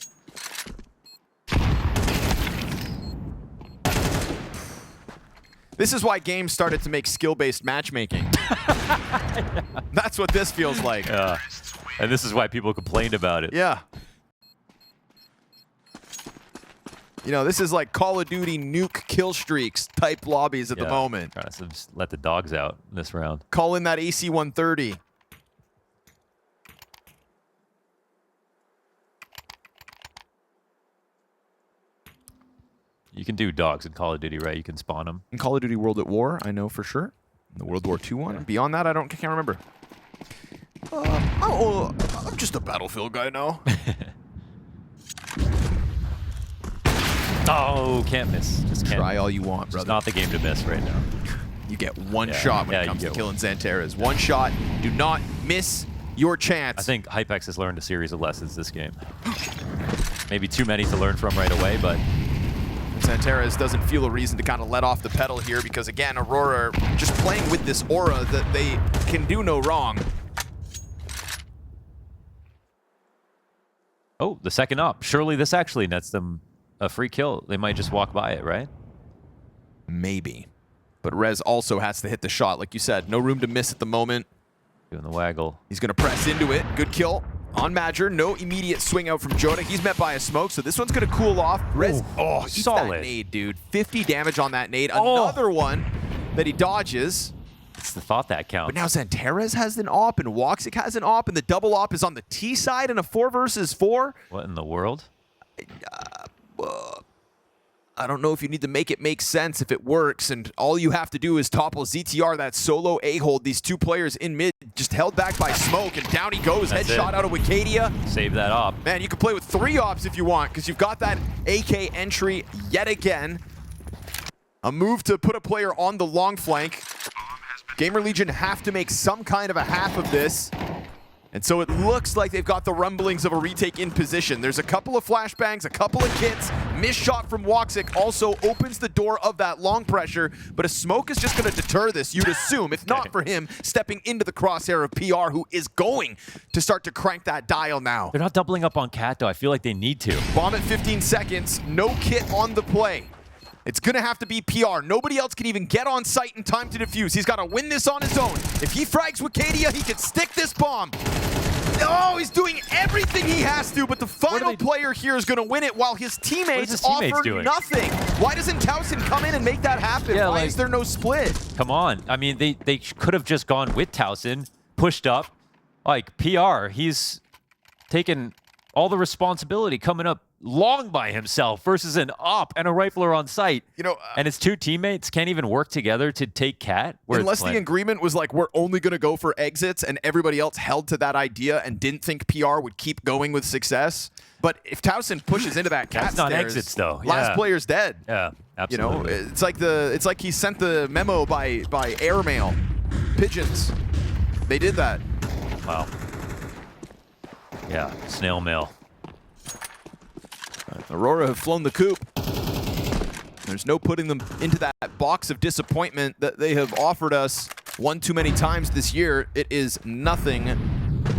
This is why games started to make skill-based matchmaking. That's what this feels like. And this is why people complained about it. Yeah. You know, this is like Call of Duty nuke kill streaks type lobbies at the moment. Trying to just let the dogs out in this round. Call in that AC-130. You can do dogs in Call of Duty, right? You can spawn them. In Call of Duty World at War, I know for sure. The World War II one. Beyond that, I can't remember. I'm just a Battlefield guy now. Oh, can't miss. Just can't. Try all you want, brother. It's not the game to miss right now. You get one shot when it comes to killing Xanteras. One shot. Do not miss your chance. I think Hypex has learned a series of lessons this game. Maybe too many to learn from right away, but Xanteras doesn't feel a reason to kind of let off the pedal here because, again, Aurora are just playing with this aura that they can do no wrong. Oh, the second up. Surely this actually nets them a free kill. They might just walk by it, right? Maybe. But Rez also has to hit the shot. Like you said, no room to miss at the moment. Doing the waggle. He's going to press into it. Good kill on Major. No immediate swing out from Joda. He's met by a smoke, so this one's going to cool off. Rez, eats solid. that nade, dude. 50 damage on that nade. Another one that he dodges. It's the thought that counts. But now Xanteras has an op, and Woxic has an op, and the double op is on the T side in a 4 versus 4. What in the world? I don't know if you need to make it make sense if it works, and all you have to do is topple ZTR, that solo A-hold. These two players in mid just held back by smoke, and down he goes. Headshot out of Wicadia. Save that op. Man, you can play with 3 ops if you want, because you've got that AK entry yet again. A move to put a player on the long flank. GamerLegion have to make some kind of a half of this. And so it looks like they've got the rumblings of a retake in position. There's a couple of flashbangs, a couple of kits. Missed shot from Woxic also opens the door of that long pressure, but a smoke is just going to deter this, you'd assume, if not for him stepping into the crosshair of PR, who is going to start to crank that dial now. They're not doubling up on Cat, though. I feel like they need to. Bomb at 15 seconds, no kit on the play. It's going to have to be PR. Nobody else can even get on site in time to defuse. He's got to win this on his own. If he frags Wicadia, he can stick this bomb. Oh, he's doing everything he has to, but the final player here is going to win it while his teammates offer nothing. Why doesn't Towson come in and make that happen? Why is there no split? Come on. I mean, they could have just gone with Towson, pushed up. Like, PR, he's taken all the responsibility coming up long by himself versus an op and a rifler on site. You know, and his two teammates can't even work together to take Cat. Unless the agreement was like, we're only going to go for exits, and everybody else held to that idea and didn't think PR would keep going with success. But if Towson pushes into that Cat That's not exits, though. Last player's dead. Yeah, absolutely. You know, it's like he sent the memo by airmail. Pigeons. They did that. Wow. Yeah, snail mail. Aurora have flown the coop. There's no putting them into that box of disappointment that they have offered us one too many times this year. It is nothing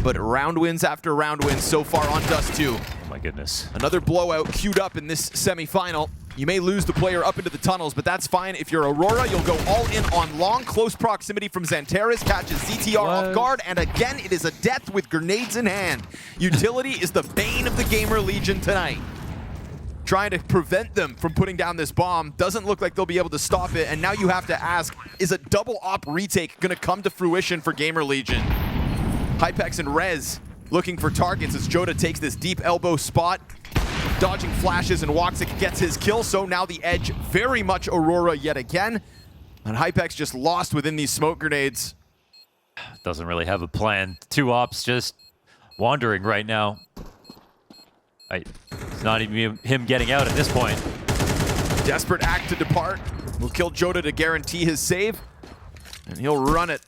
but round wins after round wins so far on Dust2. Oh my goodness. Another blowout queued up in this semifinal. You may lose the player up into the tunnels, but that's fine. If you're Aurora, you'll go all in on long, close proximity from Xantares, catches ZTR off guard, and again, it is a death with grenades in hand. Utility is the bane of the GamerLegion tonight. Trying to prevent them from putting down this bomb. Doesn't look like they'll be able to stop it, and now you have to ask, is a double op retake gonna come to fruition for GamerLegion? Hypex and Rez looking for targets as Joda takes this deep elbow spot. Dodging flashes, and Woxic gets his kill, so now the edge very much Aurora yet again. And Hypex just lost within these smoke grenades. Doesn't really have a plan. 2 ops just wandering right now. It's not even him getting out at this point. Desperate act to depart. Will kill Joda to guarantee his save. And he'll run it.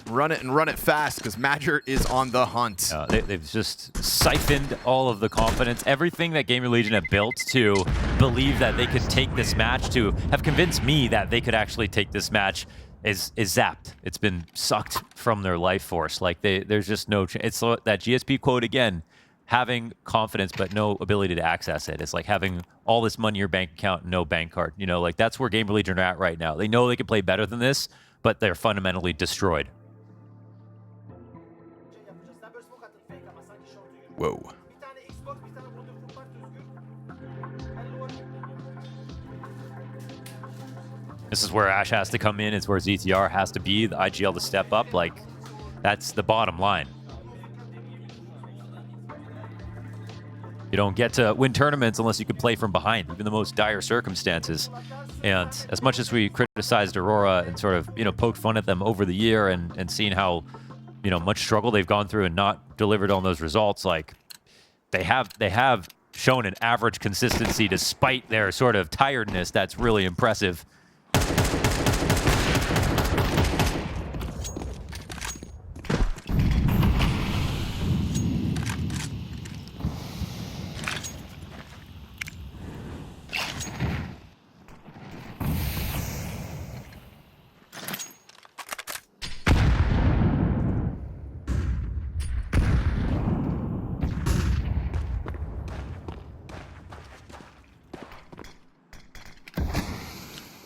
Run it fast, because Madger is on the hunt. They've just siphoned all of the confidence, everything that GamerLegion have built to believe that they could take this match, to have convinced me that they could actually take this match, is zapped. It's been sucked from their life force. Like, there's just no chance. It's that GSP quote again, having confidence but no ability to access it. It's like having all this money in your bank account and no bank card. You know, like, that's where GamerLegion are at right now. They know they can play better than this, but they're fundamentally destroyed. Whoa. This is where Ash has to come in. It's where ZTR has to be, the IGL to step up. Like, that's the bottom line. You don't get to win tournaments unless you can play from behind, even the most dire circumstances. And as much as we criticized Aurora and sort of, poked fun at them over the year and seen how, much struggle they've gone through and not delivered on those results, like, they have shown an average consistency despite their sort of tiredness. That's really impressive.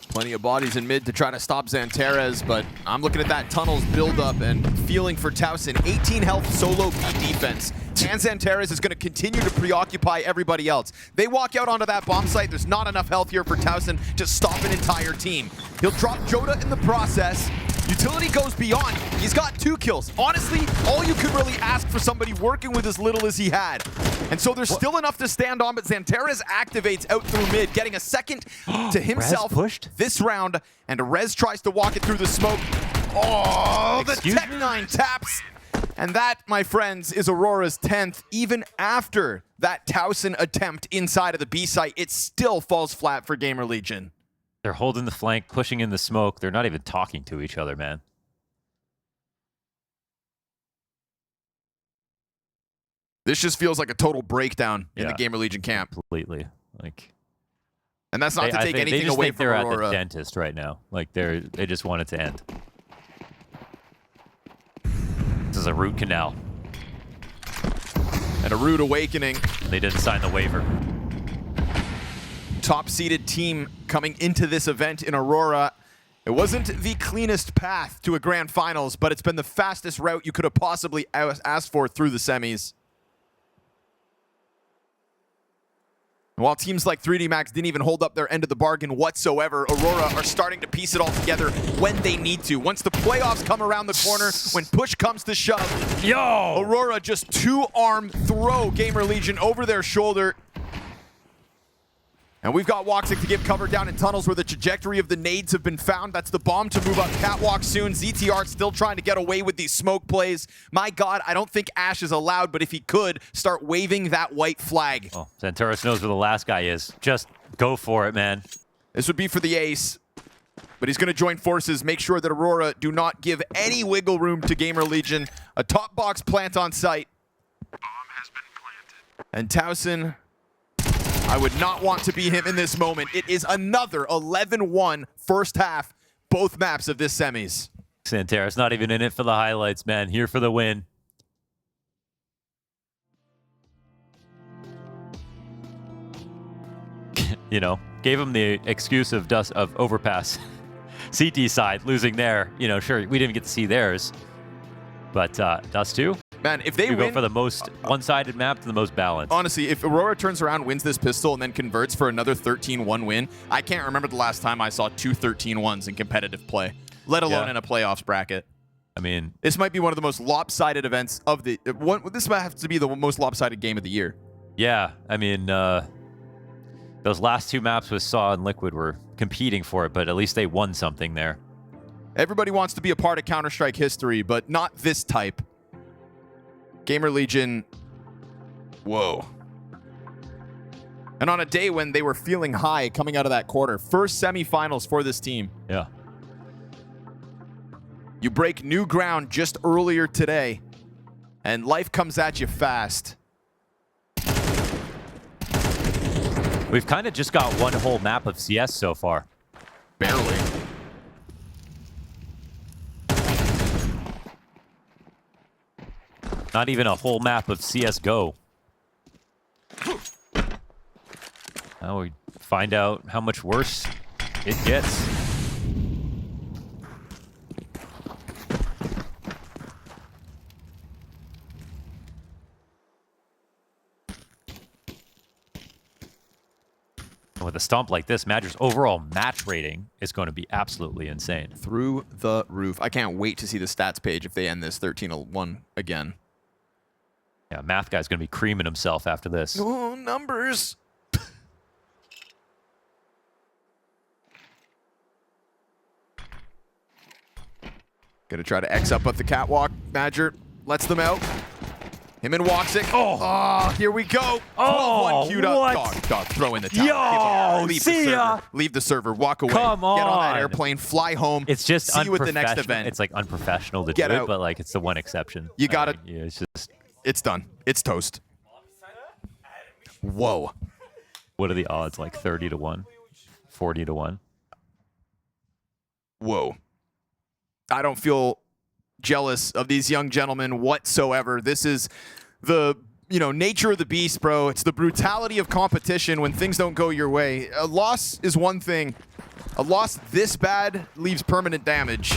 Plenty of bodies in mid to try to stop Xantares, but I'm looking at that tunnels build up and feeling for Towson. 18 health solo B defense. And Xantares is going to continue to preoccupy everybody else. They walk out onto that bomb site. There's not enough health here for Towson to stop an entire team. He'll drop Joda in the process. Utility goes beyond. He's got 2 kills. Honestly, all you could really ask for somebody working with as little as he had. And so there's still enough to stand on, but Xantares activates out through mid, getting a second to himself this round, and Rez tries to walk it through the smoke. Oh, the Tech-9 taps. And that, my friends, is Aurora's 10th. Even after that Towson attempt inside of the B site, it still falls flat for GamerLegion. They're holding the flank, pushing in the smoke. They're not even talking to each other, man. This just feels like a total breakdown in the GamerLegion camp. Completely. Like, and that's not to take anything away from Aurora. They're at the dentist right now. Like, they just want it to end. This is a root canal. And a rude awakening. They didn't sign the waiver. Top-seeded team coming into this event in Aurora. It wasn't the cleanest path to a grand finals, but it's been the fastest route you could have possibly asked for through the semis. While teams like 3D Max didn't even hold up their end of the bargain whatsoever, Aurora are starting to piece it all together when they need to. Once the playoffs come around the corner, when push comes to shove, Aurora just 2-arm throw GamerLegion over their shoulder. And we've got Woxic to give cover down in tunnels where the trajectory of the nades have been found. That's the bomb to move up catwalk soon. ZTR still trying to get away with these smoke plays. My God, I don't think Ash is allowed, but if he could, start waving that white flag. Oh, Xantares knows where the last guy is. Just go for it, man. This would be for the ace, but he's going to join forces, make sure that Aurora do not give any wiggle room to GamerLegion. A top box plant on site. Bomb has been planted. And Towson, I would not want to be him in this moment. It is another 11-1 first half, both maps of this semis. Xantares not even in it for the highlights, man. Here for the win. you know, gave them the excuse of Overpass. CT side losing there. You know, sure, we didn't get to see theirs. But Dust2, Man, if they we win, go for the most one-sided map to the most balanced. honestly, if Aurora turns around, wins this pistol, and then converts for another 13-1 win, I can't remember the last time I saw 2 13-1s in competitive play, let alone in a playoffs bracket. I mean, This might be one of the most lopsided events of the... this might have to be the most lopsided game of the year. yeah, I mean, those last 2 maps with Saw and Liquid were competing for it, but at least they won something there. Everybody wants to be a part of Counter-Strike history, but not this type. GamerLegion, whoa. And on a day when they were feeling high coming out of that quarter, first semifinals for this team. Yeah. You break new ground just earlier today, and life comes at you fast. We've kind of just got one whole map of CS so far. Barely. Not even a whole map of CSGO. Now we find out how much worse it gets. And with a stomp like this, Madger's overall match rating is going to be absolutely insane. Through the roof. I can't wait to see the stats page if they end this 13-1 again. Yeah, Math Guy's going to be creaming himself after this. Oh, numbers. Gonna try to X up at the catwalk. Badger lets them out. Him and Woxic. Oh, here we go. Oh, 12-1 queued up. what? Dog, throw in the towel. Yo, Leave see the ya. server. Leave the server. Walk away. Come Get on that on. airplane. Fly home. It's just see you at the next unprofessional. event. It's like unprofessional to Get do out. it, but like it's the one exception. You gotta- Yeah, it's just It's done. It's toast. Whoa. what are the odds? Like 30-1, 40-1. Whoa. I don't feel jealous of these young gentlemen whatsoever. This is the, nature of the beast, bro. It's the brutality of competition when things don't go your way. A loss is one thing. A loss this bad leaves permanent damage.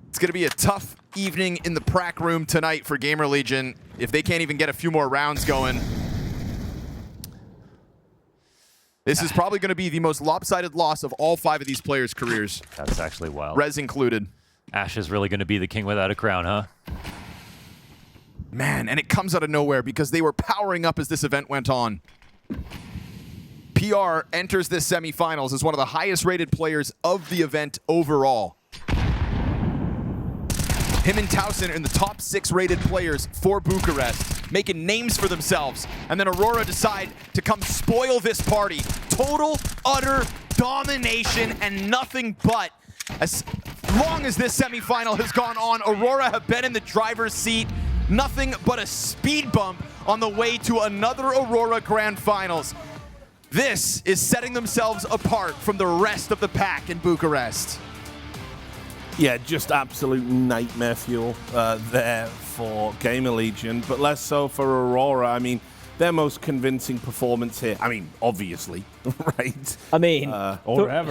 It's going to be a tough evening in the prac room tonight for GamerLegion if they can't even get a few more rounds going. This is probably going to be the most lopsided loss of all 5 of these players' careers. That's actually wild. Rez included. Ash is really going to be the king without a crown, huh? Man, and it comes out of nowhere because they were powering up as this event went on. PR enters this semifinals as one of the highest rated players of the event overall. Him and Towson are in the top 6 rated players for Bucharest, making names for themselves. And then Aurora decide to come spoil this party. Total, utter domination and nothing but. As long as this semifinal has gone on, Aurora have been in the driver's seat. Nothing but a speed bump on the way to another Aurora Grand Finals. This is setting themselves apart from the rest of the pack in Bucharest. Yeah, just absolute nightmare fuel there for GamerLegion, but less so for Aurora. I mean, their most convincing performance here, obviously, right? I mean, Or ever.